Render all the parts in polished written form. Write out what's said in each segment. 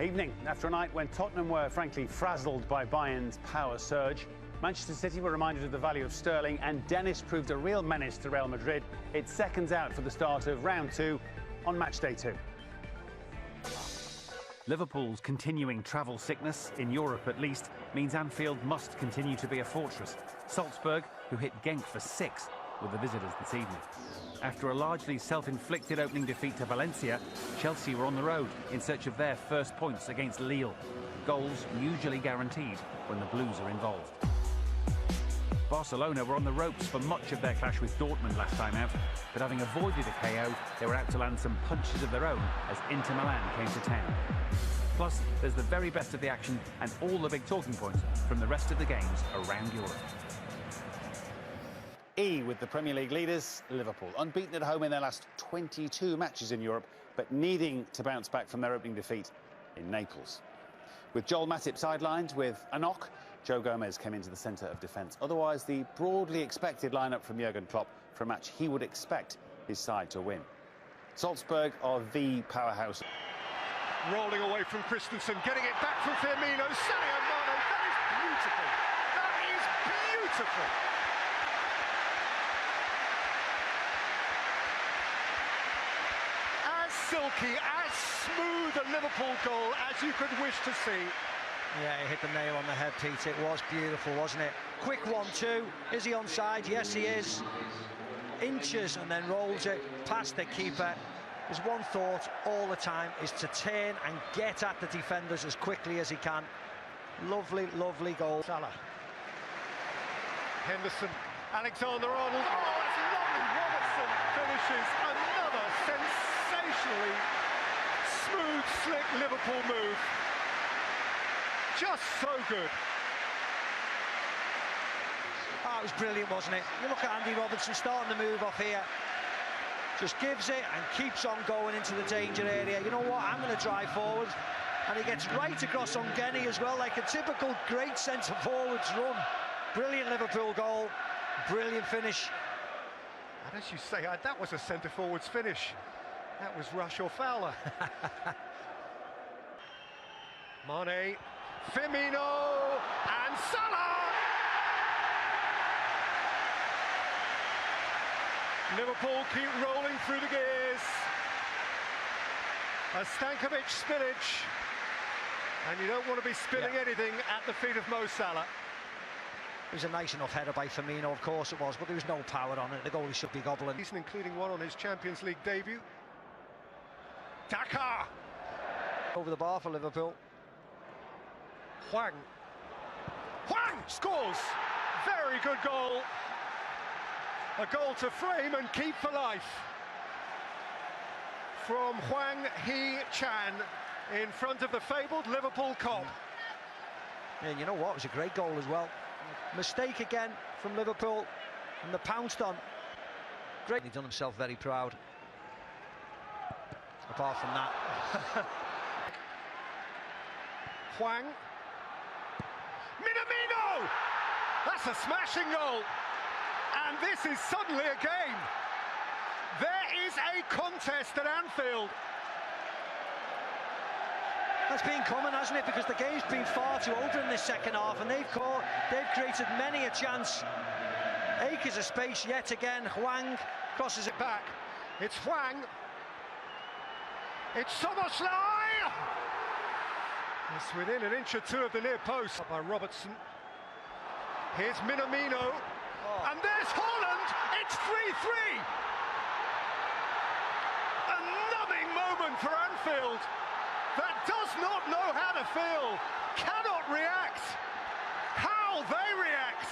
Evening. After a night when Tottenham were frankly frazzled by Bayern's power surge, Manchester City were reminded of the value of Sterling, and Dennis proved a real menace to Real Madrid. It's seconds out for the start of round 2 on match day 2. Liverpool's continuing travel sickness, in Europe at least, means Anfield must continue to be a fortress. Salzburg, who hit Genk for 6, were the visitors this evening. After a largely self-inflicted opening defeat to Valencia, Chelsea were on the road in search of their first points against Lille. Goals usually guaranteed when the Blues are involved. Barcelona were on the ropes for much of their clash with Dortmund last time out, but having avoided a KO, they were out to land some punches of their own as Inter Milan came to town. Plus, there's the very best of the action and all the big talking points from the rest of the games around Europe. With the Premier League leaders, Liverpool, unbeaten at home in their last 22 matches in Europe, but needing to bounce back from their opening defeat in Naples. With Joel Matip sidelined with a knock, Joe Gomez came into the centre of defence. Otherwise, the broadly expected lineup from Jurgen Klopp for a match he would expect his side to win. Salzburg are the powerhouse. Rolling away from Christensen, getting it back from Firmino, Sadio Mane, that is beautiful! That is beautiful! Silky, as smooth a Liverpool goal as you could wish to see. Yeah, he hit the nail on the head, Pete. It was beautiful, wasn't it? Quick 1-2. Is he onside? Yes, he is. Inches and then rolls it past the keeper. His one thought all the time is to turn and get at the defenders as quickly as he can. Lovely, lovely goal. Salah. Henderson, Alexander-Arnold. Oh, that's lovely. Robertson finishes another sensationally smooth, slick Liverpool move. Just so good. Oh, it was brilliant, wasn't it? You look at Andy Robertson starting to move off here. Just gives it and keeps on going into the danger area. You know what? I'm going to drive forward. And he gets right across on Genny as well, like a typical great centre-forwards run. Brilliant Liverpool goal. Brilliant finish. And as you say, that was a centre-forwards finish. That was Rush or Fowler. Mane, Firmino, and Salah! Liverpool keep rolling through the gears. A Stankovic spillage. And you don't want to be spilling anything at the feet of Mo Salah. It was a nice enough header by Firmino, of course it was, but there was no power on it. The goalie should be gobbling. Including one on his Champions League debut. Daka! Over the bar for Liverpool. Hwang scores! Very good goal. A goal to frame and keep for life. From Hwang Hee-chan in front of the fabled Liverpool Kop. And you know what? It was a great goal as well. Mistake again from Liverpool, and the pounced on. Great. He's done himself very proud. Apart from that. Hwang. Minamino! That's a smashing goal. And this is suddenly a game. There is a contest at Anfield. That's been coming, hasn't it? Because the game's been far too open in this second half, and they've created many a chance. Acres of space yet again. Hwang crosses it back. It's Hwang. It's Szoboszlai! It's within an inch or two of the near post by Robertson. Here's Minamino. And there's Haaland! It's 3-3! A numbing moment for Anfield that does not know how to feel, cannot react. How they react!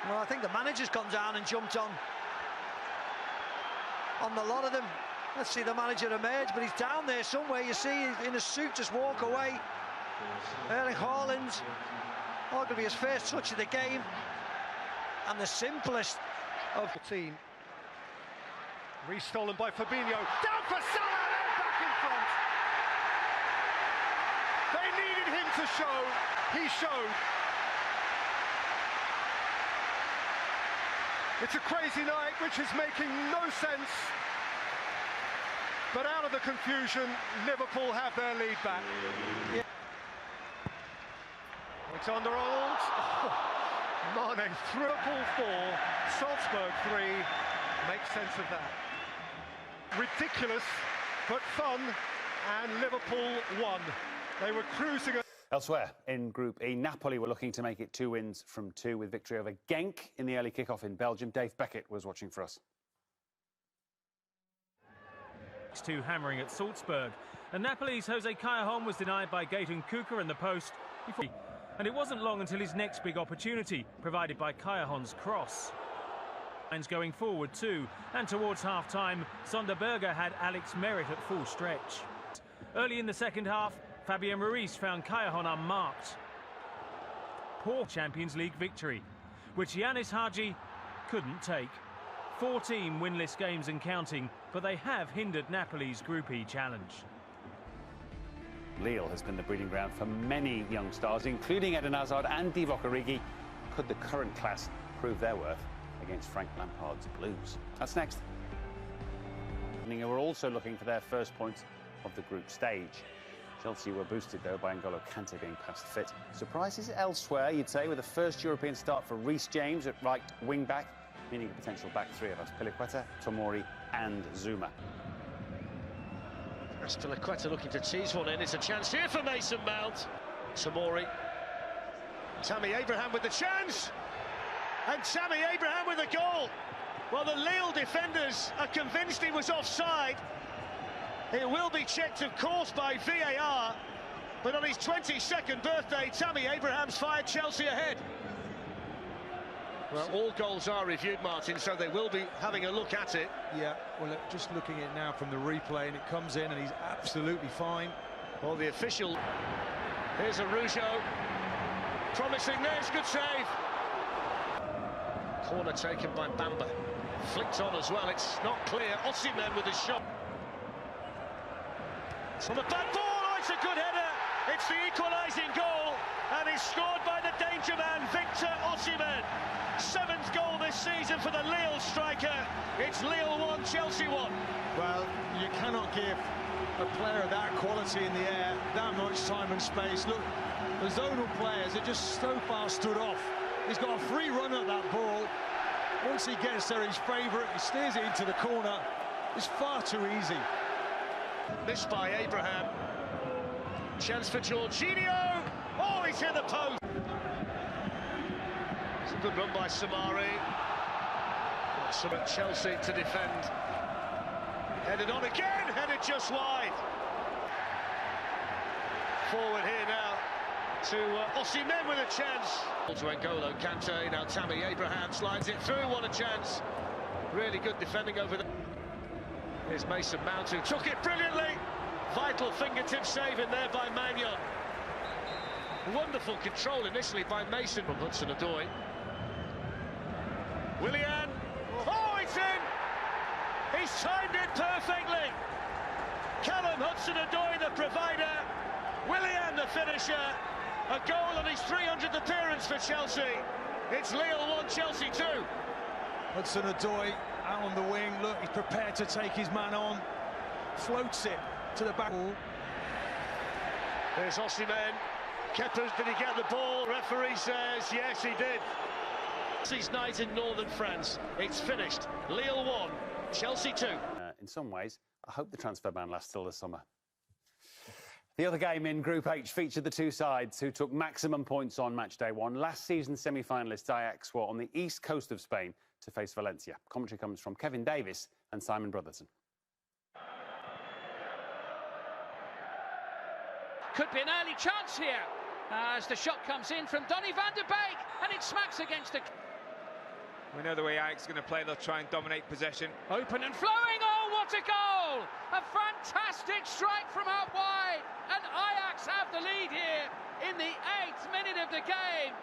Well, I think the manager's gone down and jumped on the lot of them. Let's see the manager emerge, but he's down there somewhere. You see, he's in a suit, just walk away. Erling Haaland, arguably his first touch of the game, and the simplest of the team. Restolen by Fabinho, down for Salah, and back in front. They needed him to show, he showed. It's a crazy night which is making no sense. But out of the confusion, Liverpool have their lead back. Yeah. Alexander-Arnold. Oh, Mane, Liverpool 4, Salzburg 3. Make sense of that. Ridiculous, but fun, and Liverpool won. They were cruising. Elsewhere in Group E, Napoli were looking to make it 2 wins from 2 with victory over Genk in the early kick-off in Belgium. Dave Beckett was watching for us. 2 hammering at Salzburg, and Napoli's Jose Callejon was denied by Gaetan Kuka in the post before, and it wasn't long until his next big opportunity, provided by Callejon's cross. Going forward too, and towards half-time, Sonderberger had Alex Merritt at full stretch. Early in the second half, Fabien Ruiz found Callejon unmarked. Poor Champions League victory, which Yanis Hadji couldn't take. 14 winless games and counting, but they have hindered Napoli's Group E challenge. Lille has been the breeding ground for many young stars, including Eden Hazard and Divock Origi. Could the current class prove their worth against Frank Lampard's Blues? That's next. We're also looking for their first points of the group stage. Chelsea were boosted, though, by N'Golo Kante being past fit. Surprises elsewhere, you'd say, with the first European start for Reece James at right wing-back, meaning a potential back three of Azpilicueta, Tomori and Zuma. Azpilicueta looking to tease one in. It's a chance here for Mason Mount. Tomori. Tammy Abraham with the chance! And Tammy Abraham with the goal. Well, the Lille defenders are convinced he was offside. It will be checked, of course, by VAR. But on his 22nd birthday, Tammy Abraham's fired Chelsea ahead. Well, all goals are reviewed, Martin, so they will be having a look at it. Yeah, well, just looking at it now from the replay, and it comes in, and he's absolutely fine. Well, the official... Here's Araujo. Promising there's good save. Corner taken by Bamba. Flicked on as well, it's not clear. Osimhen with his shot. From the back ball, oh, it's a good header. It's the equalising goal, and it's scored by the danger man, Victor Osimhen. 7th goal this season for the Lille striker. It's Lille 1, Chelsea 1. Well, you cannot give a player of that quality in the air that much time and space. Look, the zonal players are just so far stood off. He's got a free run at that ball. Once he gets there, his favourite, he steers it into the corner. It's far too easy. Missed by Abraham. Chance for Jorginho. Oh, he's hit the post. It's a good run by Samari. Chelsea to defend. Headed on again, headed just wide. Forward here now to Osimhen with a chance. To N'Golo Kante, now Tammy Abraham slides it through, what a chance. Really good defending over there. Here's Mason Mount, who took it brilliantly. Vital fingertip save in there by Magnon. Wonderful control initially by Mason from Hudson-Odoi. Willian. Oh, it's in! He's timed it perfectly. Callum Hudson-Odoi, the provider. Willian, the finisher. A goal on his 300th appearance for Chelsea. It's Lille 1, Chelsea 2. Hudson-Odoi out on the wing. Look, he's prepared to take his man on. Floats it to the back. There's Osimhen. Kepa, did he get the ball? Referee says yes, he did. Chelsea's night in northern France. It's finished. Lille 1, Chelsea 2. In some ways, I hope the transfer ban lasts till the summer. The other game in Group H featured the two sides who took maximum points on match day 1. Last season's semi-finalists Ajax were on the east coast of Spain to face Valencia. Commentary comes from Kevin Davis and Simon Brotherton. Could be an early chance here as the shot comes in from Donny van der Beek, and it smacks against the... We know the way Ajax is going to play. They'll try and dominate possession. Open and flowing. Oh, what a goal! A fantastic strike from out wide, and Ajax have the lead here in the 8th minute of the game.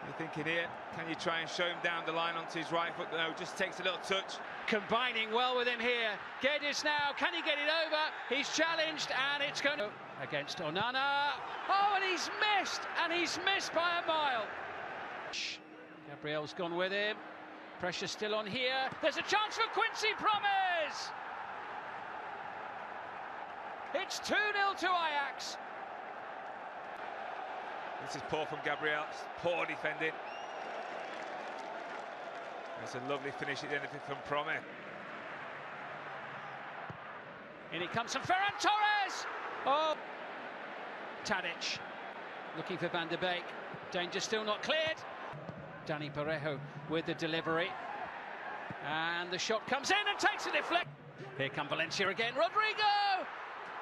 You're thinking here, can you try and show him down the line onto his right foot? No, just takes a little touch. Combining well with him here. Guedes now, can he get it over? He's challenged, and it's going to... Against Onana. Oh, and he's missed by a mile. Gabriel's gone with him. Pressure still on here. There's a chance for Quincy Promes. is! It's 2-0 to Ajax. This is poor from Gabriel, poor defending. That's a lovely finish at the end of it from Promet. In it comes from Ferran Torres! Oh! Tadic looking for Van der Beek. Danger still not cleared. Dani Parejo with the delivery. And the shot comes in and takes a deflect. Here come Valencia again. Rodrigo!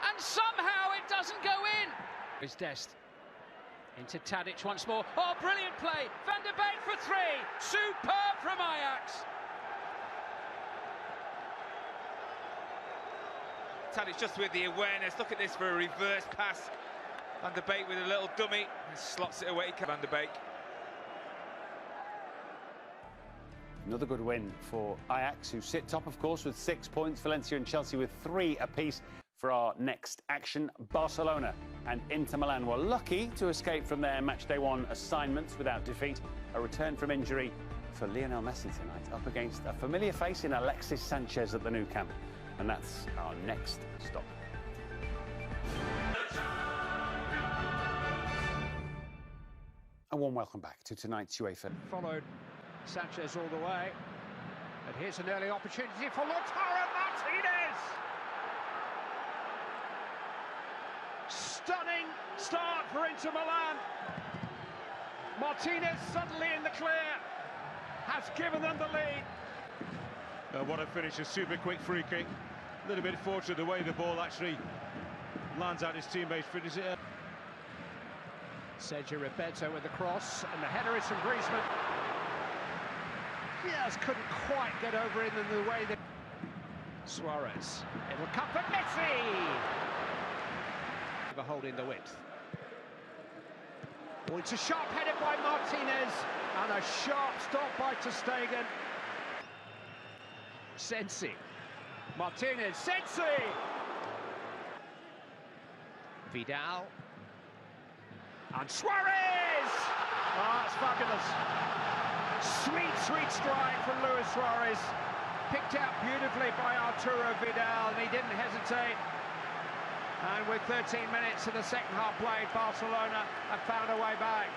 And somehow it doesn't go in. Is Dest. Into Tadic once more. Oh, brilliant play. Van der Beek for 3. Superb from Ajax. Tadic just with the awareness. Look at this for a reverse pass. Van der Beek with a little dummy. And slots it away. Van der Beek. Another good win for Ajax, who sit top, of course, with 6 points. Valencia and Chelsea with 3 apiece. For our next action, Barcelona and Inter Milan were lucky to escape from their matchday 1 assignments without defeat. A return from injury for Lionel Messi tonight, up against a familiar face in Alexis Sanchez at the Nou Camp. And that's our next stop. A warm welcome back to tonight's UEFA. Followed Sanchez all the way. But here's an early opportunity for Lautaro Martinez. Stunning start for Inter Milan. Martinez suddenly in the clear. Has given them the lead. What a finish, a super quick free kick. A little bit fortunate the way the ball actually lands out his teammates, finishes it. Sergio Roberto with the cross, and the header is from Griezmann. Yes, couldn't quite get over it in the way that Suarez. It'll come for Messi. Holding the width. Oh, it's a sharp header by Martinez, and a sharp stop by ter Stegen. Sensi. Martinez, Sensi! Vidal. And Suarez! Oh, it's fabulous. Sweet, sweet strike from Luis Suarez. Picked out beautifully by Arturo Vidal, and he didn't hesitate. And with 13 minutes of the second half played, Barcelona have found a way back.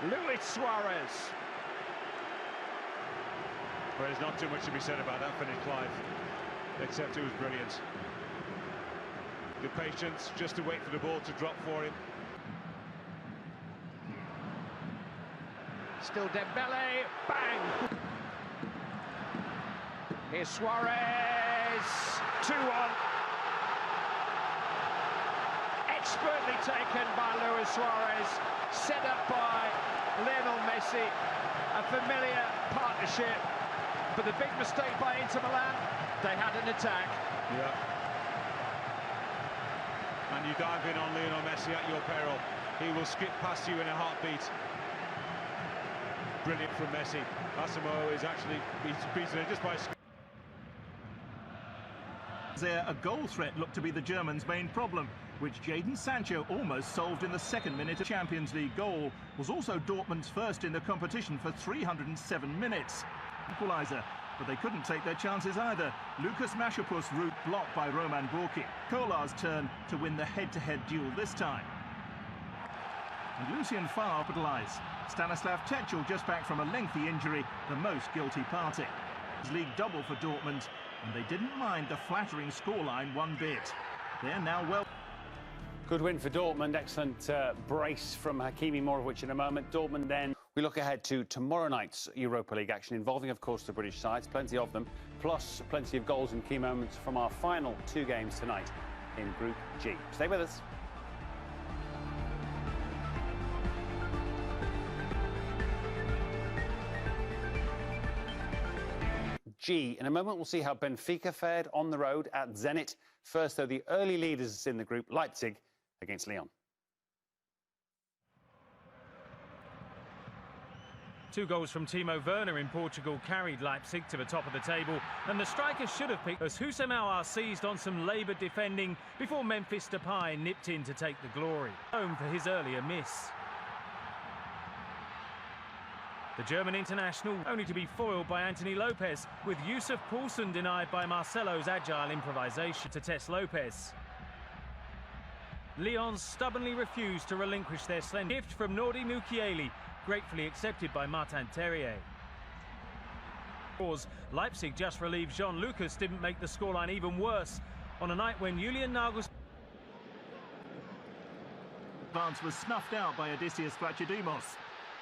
Luis Suarez. Well, there's not too much to be said about that finish, Clive, except it was brilliant. The patience just to wait for the ball to drop for him. Still Dembele, bang! Here's Suarez, 2-1. Expertly taken by Luis Suarez, set up by Lionel Messi. A familiar partnership, but the big mistake by Inter Milan, they had an attack. Yeah. And you dive in on Lionel Messi at your peril. He will skip past you in a heartbeat. Brilliant from Messi. Asamoah is actually beaten just by... There, a goal threat looked to be the Germans' main problem, which Jadon Sancho almost solved in the second minute. A Champions League goal was also Dortmund's first in the competition for 307 minutes. Equaliser, but they couldn't take their chances either. Lucas Mashapus' route blocked by Roman Borki. Kolar's turn to win the head-to-head duel this time. And Lucien Favre capitalised. Stanislav Techel just back from a lengthy injury, the most guilty party. League double for Dortmund, and they didn't mind the flattering scoreline one bit. They're now well... Good win for Dortmund. Excellent brace from Hakimi, more of which in a moment. Dortmund then. We look ahead to tomorrow night's Europa League action, involving, of course, the British sides, plenty of them, plus plenty of goals and key moments from our final 2 games tonight in Group G. Stay with us. G. In a moment, we'll see how Benfica fared on the road at Zenit. First, though, the early leaders in the group, Leipzig against Lyon. 2 goals from Timo Werner in Portugal carried Leipzig to the top of the table, and the strikers should have picked as Houssem Aouar seized on some laboured defending before Memphis Depay nipped in to take the glory. Home for his earlier miss. The German international only to be foiled by Anthony Lopez, with Yusuf Poulsen denied by Marcelo's agile improvisation to test Lopez. Lyon stubbornly refused to relinquish their slender gift from Nordi Mukiele, gratefully accepted by Martin Terrier. Leipzig just relieved Jean Lucas didn't make the scoreline even worse on a night when Julian Nagelsmann advance was snuffed out by Odysseas Vlachodimos.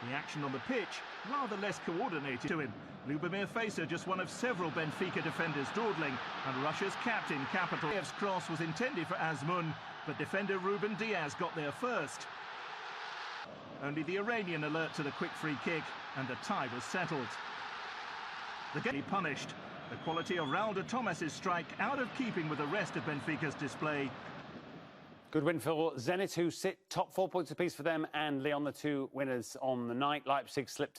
The action on the pitch rather less coordinated to him. Lubomir Facer, just one of several Benfica defenders dawdling, and Russia's captain capital. Kiev's cross was intended for Azmoun, but defender Ruben Diaz got there first. Only the Iranian alert to the quick free kick, and the tie was settled. The game punished. The quality of Raul de Tomas's strike out of keeping with the rest of Benfica's display. Good win for Zenit, who sit top 4 points apiece for them, and Lyon, the two winners on the night. Leipzig slipped